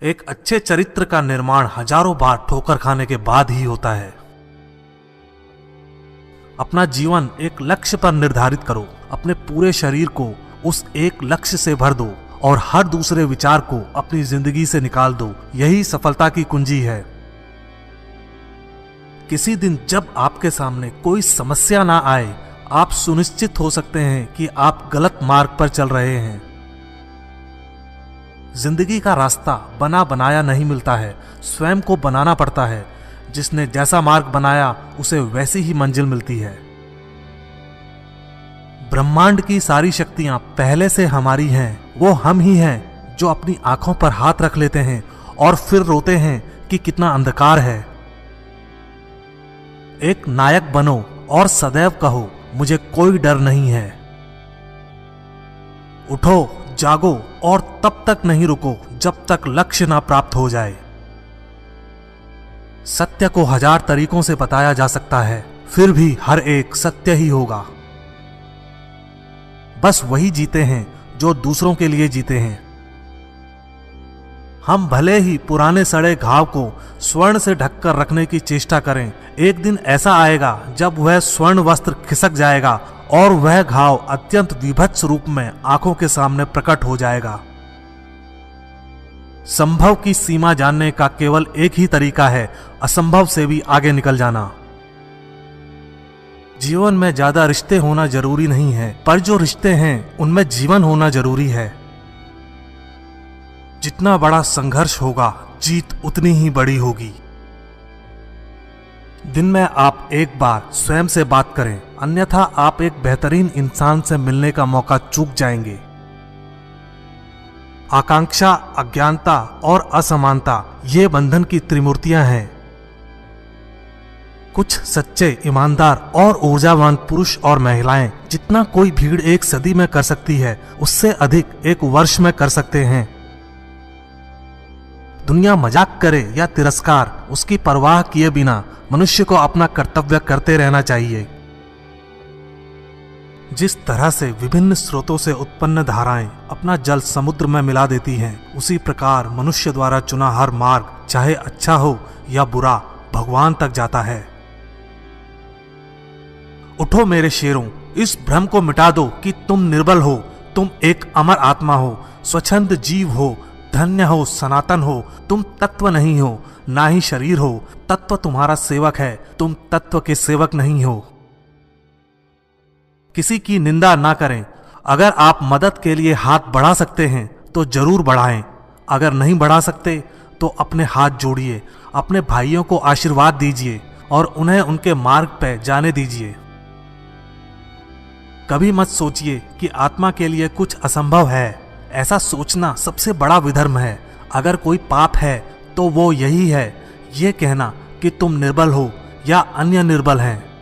एक अच्छे चरित्र का निर्माण हजारों बार ठोकर खाने के बाद ही होता है। अपना जीवन एक लक्ष्य पर निर्धारित करो, अपने पूरे शरीर को उस एक लक्ष्य से भर दो और हर दूसरे विचार को अपनी जिंदगी से निकाल दो। यही सफलता की कुंजी है। किसी दिन जब आपके सामने कोई समस्या ना आए, आप सुनिश्चित हो सकते हैं कि आप गलत मार्ग पर चल रहे हैं। जिंदगी का रास्ता बना बनाया नहीं मिलता है, स्वयं को बनाना पड़ता है। जिसने जैसा मार्ग बनाया उसे वैसी ही मंजिल मिलती है। ब्रह्मांड की सारी शक्तियां पहले से हमारी हैं। वो हम ही हैं जो अपनी आंखों पर हाथ रख लेते हैं और फिर रोते हैं कि कितना अंधकार है। एक नायक बनो और सदैव कहो, मुझे कोई डर नहीं है। उठो, जागो और तब तक नहीं रुको जब तक लक्ष्य ना प्राप्त हो जाए। सत्य को हजार तरीकों से बताया जा सकता है, फिर भी हर एक सत्य ही होगा। बस वही जीते हैं जो दूसरों के लिए जीते हैं। हम भले ही पुराने सड़े घाव को स्वर्ण से ढककर रखने की चेष्टा करें, एक दिन ऐसा आएगा जब वह स्वर्ण वस्त्र खिसक जाएगा और वह घाव अत्यंत विभत्स रूप में आंखों के सामने प्रकट हो जाएगा। संभव की सीमा जानने का केवल एक ही तरीका है, असंभव से भी आगे निकल जाना। जीवन में ज्यादा रिश्ते होना जरूरी नहीं है, पर जो रिश्ते हैं उनमें जीवन होना जरूरी है। जितना बड़ा संघर्ष होगा, जीत उतनी ही बड़ी होगी। दिन में आप एक बार स्वयं से बात करें, अन्यथा आप एक बेहतरीन इंसान से मिलने का मौका चूक जाएंगे। आकांक्षा, अज्ञानता और असमानता ये बंधन की त्रिमूर्तियां हैं। कुछ सच्चे, ईमानदार और ऊर्जावान पुरुष और महिलाएं जितना कोई भीड़ एक सदी में कर सकती है, उससे अधिक एक वर्ष में कर सकते हैं। दुनिया मजाक करे या तिरस्कार, उसकी परवाह किए बिना मनुष्य को अपना कर्तव्य करते रहना चाहिए। जिस तरह से विभिन्न स्रोतों से उत्पन्न धाराएं अपना जल समुद्र में मिला देती हैं, उसी प्रकार मनुष्य द्वारा चुना हर मार्ग, चाहे अच्छा हो या बुरा, भगवान तक जाता है। उठो मेरे शेरों, इस भ्रम को मिटा दो कि तुम निर्बल हो। तुम एक अमर आत्मा हो, स्वच्छंद जीव हो, धन्य हो, सनातन हो। तुम तत्व नहीं हो, ना ही शरीर हो। तत्व तुम्हारा सेवक है, तुम तत्व के सेवक नहीं हो। किसी की निंदा ना करें। अगर आप मदद के लिए हाथ बढ़ा सकते हैं तो जरूर बढ़ाएं। अगर नहीं बढ़ा सकते तो अपने हाथ जोड़िए, अपने भाइयों को आशीर्वाद दीजिए और उन्हें उनके मार्ग पर जाने दीजिए। कभी मत सोचिए कि आत्मा के लिए कुछ असंभव है। ऐसा सोचना सबसे बड़ा विधर्म है। अगर कोई पाप है तो वो यही है, ये कहना कि तुम निर्बल हो या अन्य निर्बल हैं।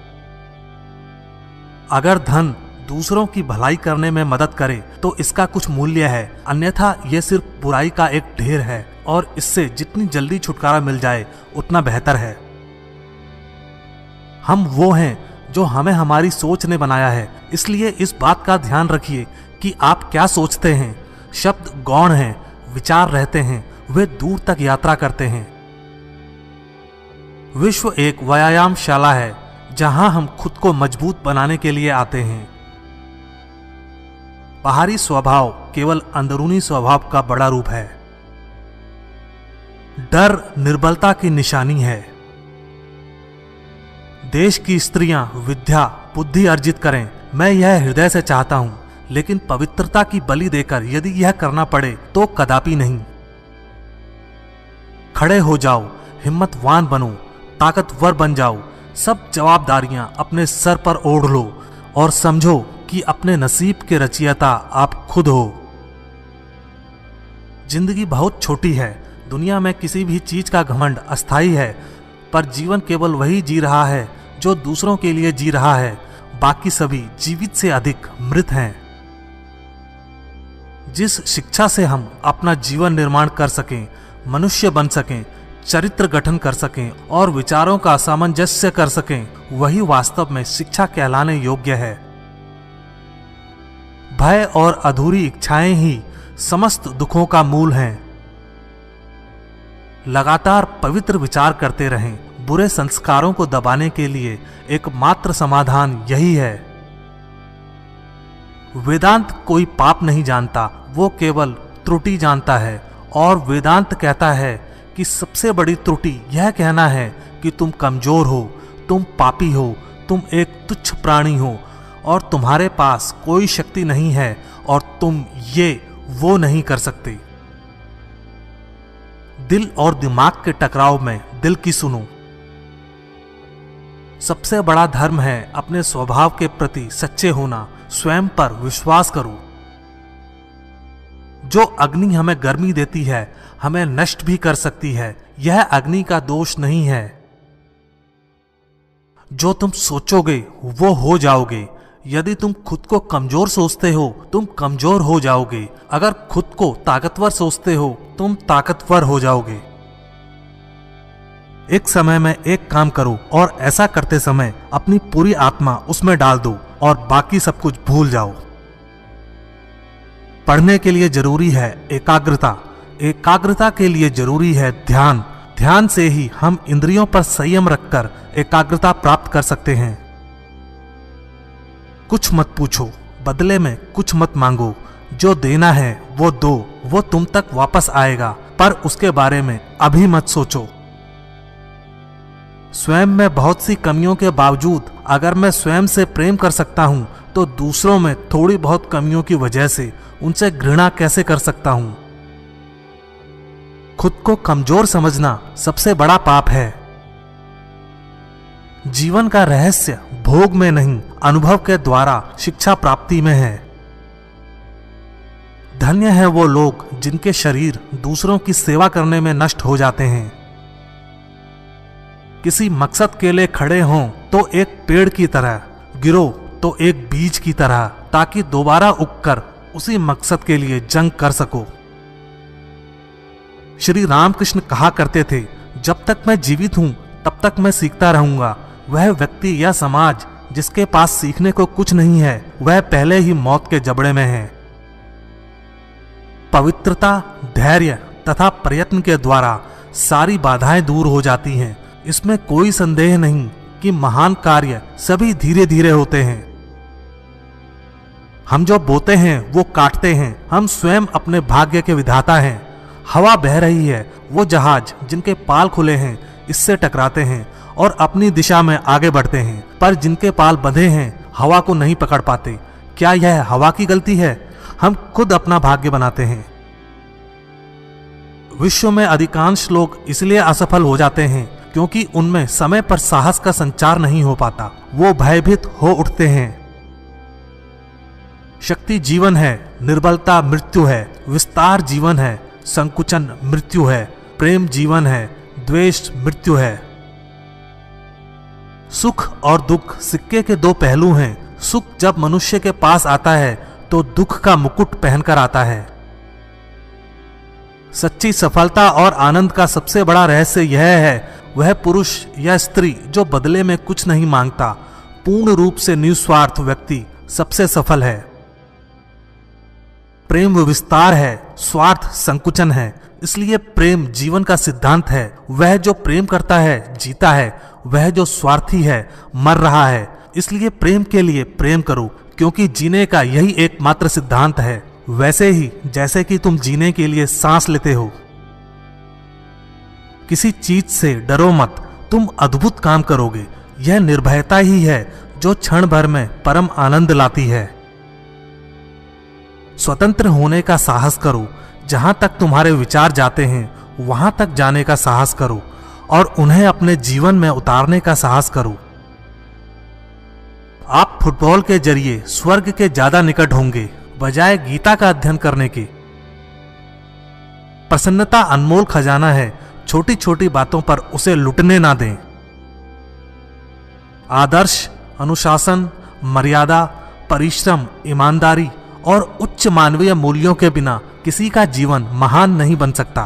अगर धन दूसरों की भलाई करने में मदद करे तो इसका कुछ मूल्य है, अन्यथा यह सिर्फ बुराई का एक ढेर है और इससे जितनी जल्दी छुटकारा मिल जाए उतना बेहतर है। हम वो हैं जो हमें हमारी सोच ने बनाया है, इसलिए इस बात का ध्यान रखिए कि आप क्या सोचते हैं। शब्द गौण हैं, विचार रहते हैं, वे दूर तक यात्रा करते हैं। विश्व एक व्यायामशाला है जहां हम खुद को मजबूत बनाने के लिए आते हैं। बाहरी स्वभाव केवल अंदरूनी स्वभाव का बड़ा रूप है। डर निर्बलता की निशानी है। देश की स्त्रियां विद्या बुद्धि अर्जित करें, मैं यह हृदय से चाहता हूं, लेकिन पवित्रता की बलि देकर यदि यह करना पड़े तो कदापि नहीं। खड़े हो जाओ, हिम्मतवान बनो, ताकतवर बन जाओ। सब जवाबदारियां अपने सर पर ओढ़ लो और समझो कि अपने नसीब के रचयिता आप खुद हो। जिंदगी बहुत छोटी है। दुनिया में किसी भी चीज का घमंड अस्थायी है, पर जीवन केवल वही जी रहा है जो दूसरों के लिए जी रहा है। बाकी सभी जीवित से अधिक मृत हैं। जिस शिक्षा से हम अपना जीवन निर्माण कर सकें, मनुष्य बन सकें, चरित्र गठन कर सकें और विचारों का सामंजस्य कर सकें, वही वास्तव में शिक्षा कहलाने योग्य है। भय और अधूरी इच्छाएं ही समस्त दुखों का मूल हैं। लगातार पवित्र विचार करते रहें। बुरे संस्कारों को दबाने के लिए एकमात्र समाधान यही है। वेदांत कोई पाप नहीं जानता, वो केवल त्रुटि जानता है। और वेदांत कहता है कि सबसे बड़ी त्रुटि यह कहना है कि तुम कमजोर हो, तुम पापी हो, तुम एक तुच्छ प्राणी हो और तुम्हारे पास कोई शक्ति नहीं है और तुम ये वो नहीं कर सकते। दिल और दिमाग के टकराव में दिल की सुनो। सबसे बड़ा धर्म है अपने स्वभाव के प्रति सच्चे होना। स्वयं पर विश्वास करो। जो अग्नि हमें गर्मी देती है, हमें नष्ट भी कर सकती है। यह अग्नि का दोष नहीं है। जो तुम सोचोगे वो हो जाओगे। यदि तुम खुद को कमजोर सोचते हो, तुम कमजोर हो जाओगे। अगर खुद को ताकतवर सोचते हो, तुम ताकतवर हो जाओगे। एक समय में एक काम करो और ऐसा करते समय अपनी पूरी आत्मा उसमें डाल दो और बाकी सब कुछ भूल जाओ। पढ़ने के लिए जरूरी है एकाग्रता, एकाग्रता के लिए जरूरी है ध्यान। ध्यान से ही हम इंद्रियों पर संयम रखकर एकाग्रता प्राप्त कर सकते हैं। कुछ मत पूछो, बदले में कुछ मत मांगो। जो देना है वो दो, वो तुम तक वापस आएगा, पर उसके बारे में अभी मत सोचो। स्वयं में बहुत सी कमियों के बावजूद अगर मैं स्वयं से प्रेम कर सकता हूं, तो दूसरों में थोड़ी बहुत कमियों की वजह से उनसे घृणा कैसे कर सकता हूं। खुद को कमजोर समझना सबसे बड़ा पाप है। जीवन का रहस्य भोग में नहीं, अनुभव के द्वारा शिक्षा प्राप्ति में है। धन्य है वो लोग जिनके शरीर दूसरों की सेवा करने में नष्ट हो जाते हैं। किसी मकसद के लिए खड़े हों तो एक पेड़ की तरह, गिरो तो एक बीज की तरह, ताकि दोबारा उगकर उसी मकसद के लिए जंग कर सको। श्री रामकृष्ण कहा करते थे, जब तक मैं जीवित हूं तब तक मैं सीखता रहूंगा। वह व्यक्ति या समाज जिसके पास सीखने को कुछ नहीं है, वह पहले ही मौत के जबड़े में है। पवित्रता, धैर्य तथा प्रयत्न के द्वारा सारी बाधाएं दूर हो जाती हैं। इसमें कोई संदेह नहीं कि महान कार्य सभी धीरे धीरे होते हैं। हम जो बोते हैं वो काटते हैं। हम स्वयं अपने भाग्य के विधाता हैं। हवा बह रही है, वो जहाज जिनके पाल खुले हैं इससे टकराते हैं और अपनी दिशा में आगे बढ़ते हैं, पर जिनके पाल बंधे हैं हवा को नहीं पकड़ पाते। क्या यह हवा की गलती है? हम खुद अपना भाग्य बनाते हैं। विश्व में अधिकांश लोग इसलिए असफल हो जाते हैं क्योंकि उनमें समय पर साहस का संचार नहीं हो पाता। वो भयभीत हो उठते हैं। शक्ति जीवन है, निर्बलता मृत्यु है। विस्तार जीवन है, संकुचन मृत्यु है। प्रेम जीवन है, द्वेष मृत्यु है। सुख और दुख सिक्के के दो पहलू हैं। सुख जब मनुष्य के पास आता है तो दुख का मुकुट पहनकर आता है। सच्ची सफलता और आनंद का सबसे बड़ा रहस्य यह है, वह पुरुष या स्त्री जो बदले में कुछ नहीं मांगता। पूर्ण रूप से निस्वार्थ व्यक्ति सबसे सफल है। प्रेम विस्तार है, स्वार्थ संकुचन है। इसलिए प्रेम जीवन का सिद्धांत है। वह जो प्रेम करता है जीता है, वह जो स्वार्थी है मर रहा है। इसलिए प्रेम के लिए प्रेम करो, क्योंकि जीने का यही एकमात्र सिद्धांत है। वैसे ही जैसे कि तुम जीने के लिए सांस लेते हो। किसी चीज से डरो मत, तुम अद्भुत काम करोगे। यह निर्भयता ही है जो क्षण भर में परम आनंद लाती है। स्वतंत्र होने का साहस करो। जहां तक तुम्हारे विचार जाते हैं वहां तक जाने का साहस करो और उन्हें अपने जीवन में उतारने का साहस करो। आप फुटबॉल के जरिए स्वर्ग के ज्यादा निकट होंगे बजाय गीता का अध्ययन करने के। प्रसन्नता अनमोल खजाना है, छोटी छोटी बातों पर उसे लुटने ना दें। आदर्श, अनुशासन, मर्यादा, परिश्रम, ईमानदारी और उच्च मानवीय मूल्यों के बिना किसी का जीवन महान नहीं बन सकता।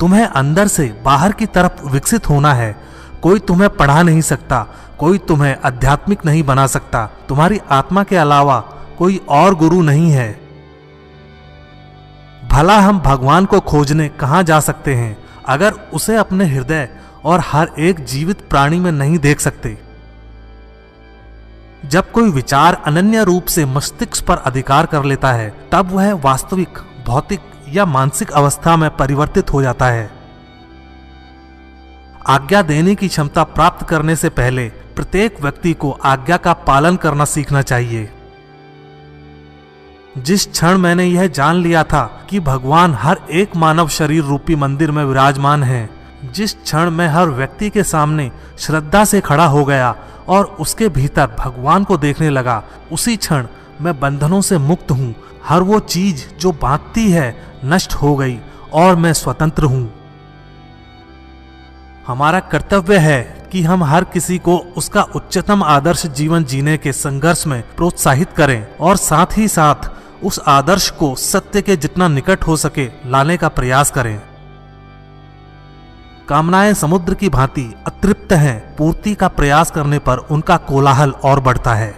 तुम्हें अंदर से बाहर की तरफ विकसित होना है। कोई तुम्हें पढ़ा नहीं सकता, कोई तुम्हें आध्यात्मिक नहीं बना सकता। तुम्हारी आत्मा के अलावा कोई और गुरु नहीं है। भला हम भगवान को खोजने कहाँ जा सकते हैं अगर उसे अपने हृदय और हर एक जीवित प्राणी में नहीं देख सकते। जब कोई विचार अनन्य रूप से मस्तिष्क पर अधिकार कर लेता है तब वह वास्तविक भौतिक या मानसिक अवस्था में परिवर्तित हो जाता है। आज्ञा देने की क्षमता प्राप्त करने से पहले प्रत्येक व्यक्ति को आज्ञा का पालन करना सीखना चाहिए। जिस क्षण मैंने यह जान लिया था कि भगवान हर एक मानव शरीर रूपी मंदिर में विराजमान है, जिस क्षण मैं हर व्यक्ति के सामने श्रद्धा से खड़ा हो गया और उसके भीतर भगवान को देखने लगा, उसी क्षण मैं बंधनों से मुक्त हूँ। हर वो चीज जो बांधती है नष्ट हो गई और मैं स्वतंत्र हूँ। हमारा कर्तव्य है कि हम हर किसी को उसका उच्चतम आदर्श जीवन जीने के संघर्ष में प्रोत्साहित करें और साथ ही साथ उस आदर्श को सत्य के जितना निकट हो सके लाने का प्रयास करें। कामनाएं समुद्र की भांति अतृप्त हैं, पूर्ति का प्रयास करने पर उनका कोलाहल और बढ़ता है।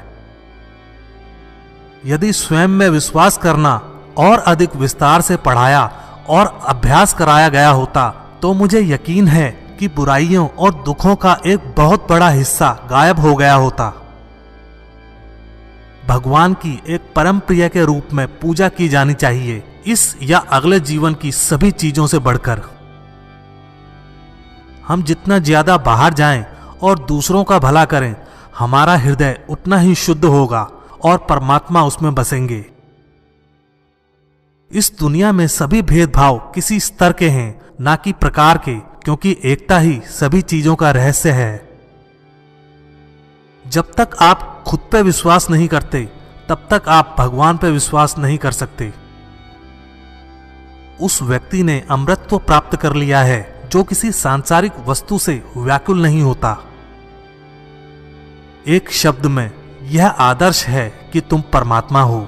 यदि स्वयं में विश्वास करना और अधिक विस्तार से पढ़ाया और अभ्यास कराया गया होता तो मुझे यकीन है कि बुराइयों और दुखों का एक बहुत बड़ा हिस्सा गायब हो गया होता। भगवान की एक परम प्रिय के रूप में पूजा की जानी चाहिए, इस या अगले जीवन की सभी चीजों से बढ़कर। हम जितना ज्यादा बाहर जाएं और दूसरों का भला करें, हमारा हृदय उतना ही शुद्ध होगा और परमात्मा उसमें बसेंगे। इस दुनिया में सभी भेदभाव किसी स्तर के हैं, ना कि प्रकार के, क्योंकि एकता ही सभी चीजों का रहस्य है। जब तक आप खुद पे विश्वास नहीं करते तब तक आप भगवान पे विश्वास नहीं कर सकते। उस व्यक्ति ने अमृतत्व प्राप्त कर लिया है जो किसी सांसारिक वस्तु से व्याकुल नहीं होता। एक शब्द में यह आदर्श है कि तुम परमात्मा हो।